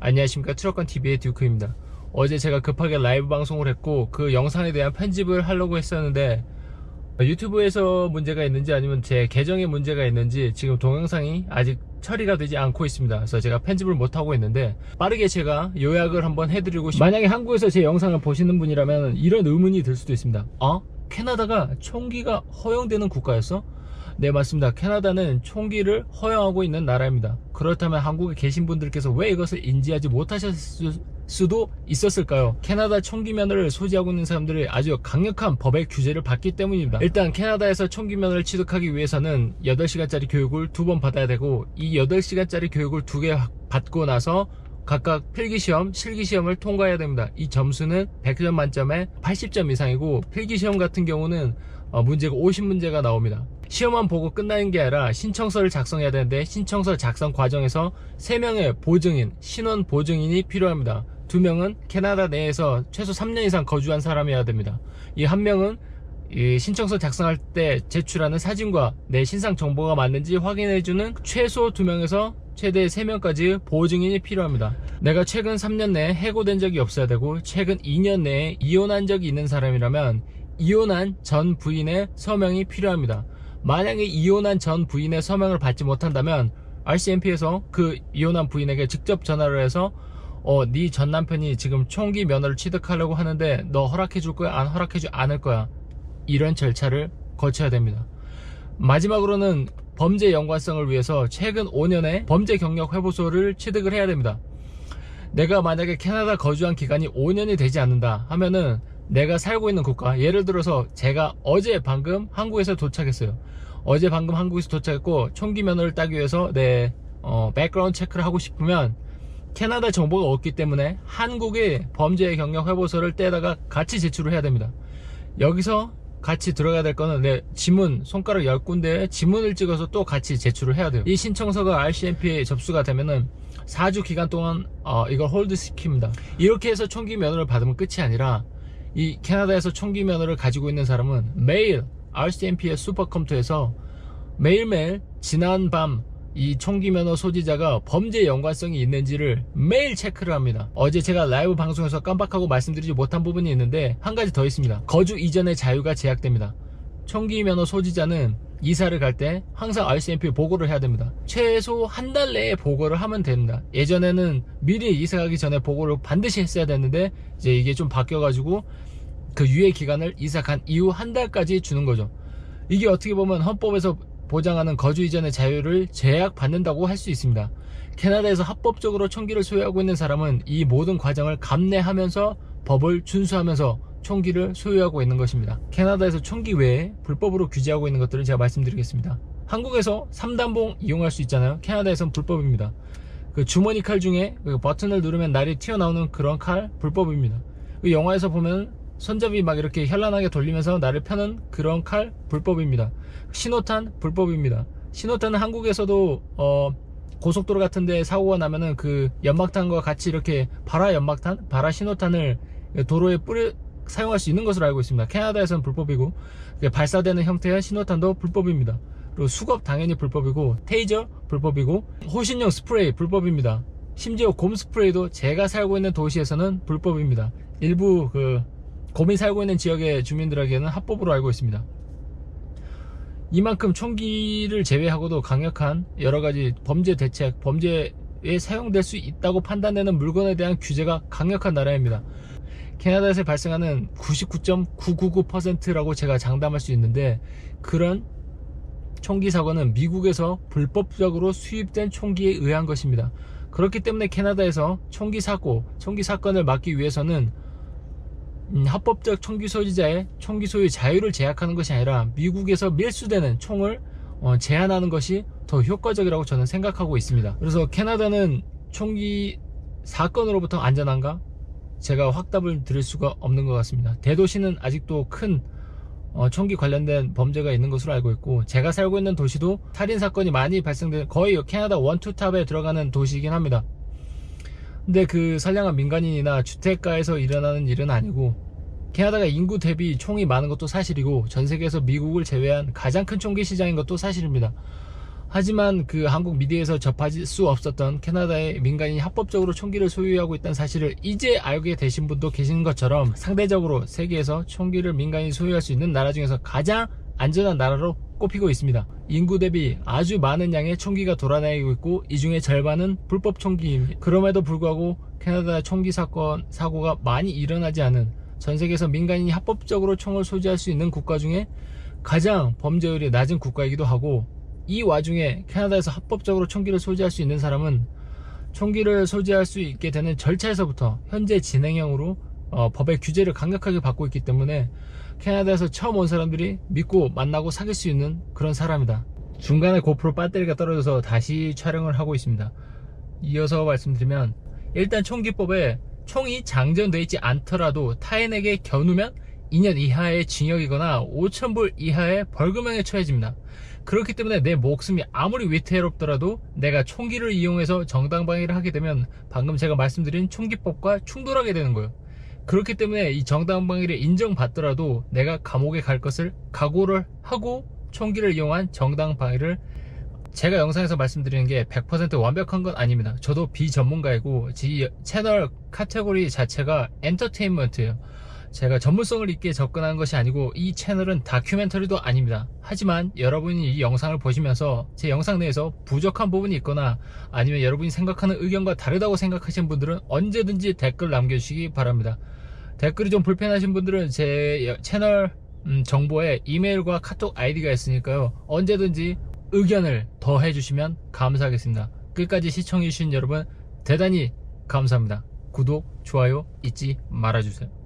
안녕하십니까, 트럭건TV의 듀크입니다. 어제 제가 급하게 라이브 방송을 했고 그 영상에 대한 편집을 하려고 했었는데 유튜브에서 문제가 있는지 아니면 제 계정에 문제가 있는지 지금 동영상이 아직 처리가 되지 않고 있습니다. 그래서 제가 편집을 못하고 있는데 빠르게 제가 요약을 한번 해드리고 싶습니다. 만약에 한국에서 제 영상을 보시는 분이라면 이런 의문이 들 수도 있습니다. 캐나다가 총기가 허용되는 국가였어? 네, 맞습니다. 캐나다는 총기를 허용하고 있는 나라입니다. 그렇다면 한국에 계신 분들께서 왜 이것을 인지하지 못하셨을 수도 있었을까요? 캐나다 총기 면허를 소지하고 있는 사람들이 아주 강력한 법의 규제를 받기 때문입니다. 일단 캐나다에서 총기 면허를 취득하기 위해서는 8시간짜리 교육을 2번 받아야 되고, 이 8시간짜리 교육을 2개 받고 나서 각각 필기시험, 실기시험을 통과해야 됩니다. 이 점수는 100점 만점에 80점 이상이고, 필기시험 같은 경우는 문제가 50문제가 나옵니다. 시험만 보고 끝나는 게 아니라 신청서를 작성해야 되는데, 신청서 작성 과정에서 3명의 보증인, 신원 보증인이 필요합니다. 2명은 캐나다 내에서 최소 3년 이상 거주한 사람이어야 됩니다. 이 1명은 이 신청서 작성할 때 제출하는 사진과 내 신상 정보가 맞는지 확인해주는 최소 2명에서 최대 3명까지 보증인이 필요합니다. 내가 최근 3년 내에 해고된 적이 없어야 되고, 최근 2년 내에 이혼한 적이 있는 사람이라면 이혼한 전 부인의 서명이 필요합니다. 만약에 이혼한 전 부인의 서명을 받지 못한다면 RCMP에서 그 이혼한 부인에게 직접 전화를 해서 네 전 남편이 지금 총기 면허를 취득하려고 하는데 너 허락해 줄 거야? 안 허락해 줄 않을 거야? 이런 절차를 거쳐야 됩니다. 마지막으로는 범죄 연관성을 위해서 최근 5년의 범죄 경력 회보서를 취득을 해야 됩니다. 내가 만약에 캐나다 거주한 기간이 5년이 되지 않는다 하면은 내가 살고 있는 국가, 예를 들어서 제가 어제 방금 한국에서 도착했어요. 어제 방금 한국에서 도착했고 총기 면허를 따기 위해서 내 백그라운드 체크를 하고 싶으면 캐나다 정보가 없기 때문에 한국의 범죄 경력 회보서를 떼다가 같이 제출을 해야 됩니다. 여기서 같이 들어가야 될 거는 내 지문, 손가락 10군데에 지문을 찍어서 또 같이 제출을 해야 돼요. 이 신청서가 RCMP에 접수가 되면은 4주 기간 동안 이걸 홀드 시킵니다. 이렇게 해서 총기 면허를 받으면 끝이 아니라, 이 캐나다에서 총기 면허를 가지고 있는 사람은 매일 RCMP의 슈퍼컴퓨터에서 매일매일 지난 밤 이 총기 면허 소지자가 범죄 연관성이 있는지를 매일 체크를 합니다. 어제 제가 라이브 방송에서 깜빡하고 말씀드리지 못한 부분이 있는데, 한 가지 더 있습니다. 거주 이전의 자유가 제약됩니다. 총기 면허 소지자는 이사를 갈 때 항상 RCMP에 보고를 해야 됩니다. 최소 한 달 내에 보고를 하면 됩니다. 예전에는 미리 이사 가기 전에 보고를 반드시 했어야 됐는데, 이제 이게 좀 바뀌어가지고 그 유예 기간을 이사 간 이후 한 달까지 주는 거죠. 이게 어떻게 보면 헌법에서 보장하는 거주 이전의 자유를 제약받는다고 할 수 있습니다. 캐나다에서 합법적으로 총기를 소유하고 있는 사람은 이 모든 과정을 감내하면서 법을 준수하면서 총기를 소유하고 있는 것입니다. 캐나다에서 총기 외에 불법으로 규제하고 있는 것들을 제가 말씀드리겠습니다. 한국에서 3단봉 이용할 수 있잖아요. 캐나다에서는 불법입니다. 그 주머니 칼 중에 그 버튼을 누르면 날이 튀어나오는 그런 칼 불법입니다. 그 영화에서 보면 손잡이 막 이렇게 현란하게 돌리면서 나를 펴는 그런 칼 불법입니다. 신호탄 불법입니다. 신호탄은 한국에서도 고속도로 같은데 사고가 나면은 그 연막탄과 같이 이렇게 발화 연막탄, 발화 신호탄을 도로에 사용할 수 있는 것으로 알고 있습니다. 캐나다에서는 불법이고, 발사되는 형태의 신호탄도 불법입니다. 그리고 수갑 당연히 불법이고, 테이저 불법이고, 호신용 스프레이 불법입니다. 심지어 곰 스프레이도 제가 살고 있는 도시에서는 불법입니다. 일부 곰이 살고 있는 지역의 주민들에게는 합법으로 알고 있습니다. 이만큼 총기를 제외하고도 강력한 여러가지 범죄 대책, 범죄에 사용될 수 있다고 판단되는 물건에 대한 규제가 강력한 나라입니다. 캐나다에서 발생하는 99.999%라고 제가 장담할 수 있는데, 그런 총기 사고는 미국에서 불법적으로 수입된 총기에 의한 것입니다. 그렇기 때문에 캐나다에서 총기 사건을 막기 위해서는 합법적 총기 소지자의 총기 소유 자유를 제약하는 것이 아니라 미국에서 밀수되는 총을 제한하는 것이 더 효과적이라고 저는 생각하고 있습니다. 그래서 캐나다는 총기 사건으로부터 안전한가? 제가 확답을 드릴 수가 없는 것 같습니다. 대도시는 아직도 큰 총기 관련된 범죄가 있는 것으로 알고 있고, 제가 살고 있는 도시도 살인사건이 많이 발생되는, 거의 캐나다 1, 2탑에 들어가는 도시이긴 합니다. 근데 그 선량한 민간인이나 주택가에서 일어나는 일은 아니고, 캐나다가 인구 대비 총이 많은 것도 사실이고, 전 세계에서 미국을 제외한 가장 큰 총기 시장인 것도 사실입니다. 하지만 그 한국 미디어에서 접할 수 없었던 캐나다의 민간인이 합법적으로 총기를 소유하고 있다는 사실을 이제 알게 되신 분도 계시는 것처럼, 상대적으로 세계에서 총기를 민간인이 소유할 수 있는 나라 중에서 가장 안전한 나라로 꼽히고 있습니다. 인구 대비 아주 많은 양의 총기가 돌아다니고 있고 이 중에 절반은 불법 총기입니다. 그럼에도 불구하고 캐나다 총기 사고가 많이 일어나지 않은, 전 세계에서 민간인이 합법적으로 총을 소지할 수 있는 국가 중에 가장 범죄율이 낮은 국가이기도 하고, 이 와중에 캐나다에서 합법적으로 총기를 소지할 수 있는 사람은 총기를 소지할 수 있게 되는 절차에서부터 현재 진행형으로 법의 규제를 강력하게 받고 있기 때문에 캐나다에서 처음 온 사람들이 믿고 만나고 사귈 수 있는 그런 사람이다. 중간에 고프로 배터리가 떨어져서 다시 촬영을 하고 있습니다. 이어서 말씀드리면, 일단 총기법에 총이 장전되어 있지 않더라도 타인에게 겨누면 2년 이하의 징역이거나 5,000불 이하의 벌금형에 처해집니다. 그렇기 때문에 내 목숨이 아무리 위태롭더라도 내가 총기를 이용해서 정당방위를 하게 되면 방금 제가 말씀드린 총기법과 충돌하게 되는 거예요. 그렇기 때문에 이 정당방위를 인정받더라도 내가 감옥에 갈 것을 각오를 하고 총기를 이용한 정당방위를, 제가 영상에서 말씀드리는 게 100% 완벽한 건 아닙니다. 저도 비전문가이고 제 채널 카테고리 자체가 엔터테인먼트예요. 제가 전문성을 있게 접근한 것이 아니고 이 채널은 다큐멘터리도 아닙니다. 하지만 여러분이 이 영상을 보시면서 제 영상 내에서 부족한 부분이 있거나 아니면 여러분이 생각하는 의견과 다르다고 생각하시는 분들은 언제든지 댓글 남겨주시기 바랍니다. 댓글이 좀 불편하신 분들은 제 채널 정보에 이메일과 카톡 아이디가 있으니까요, 언제든지 의견을 더 해주시면 감사하겠습니다. 끝까지 시청해주신 여러분 대단히 감사합니다. 구독, 좋아요 잊지 말아주세요.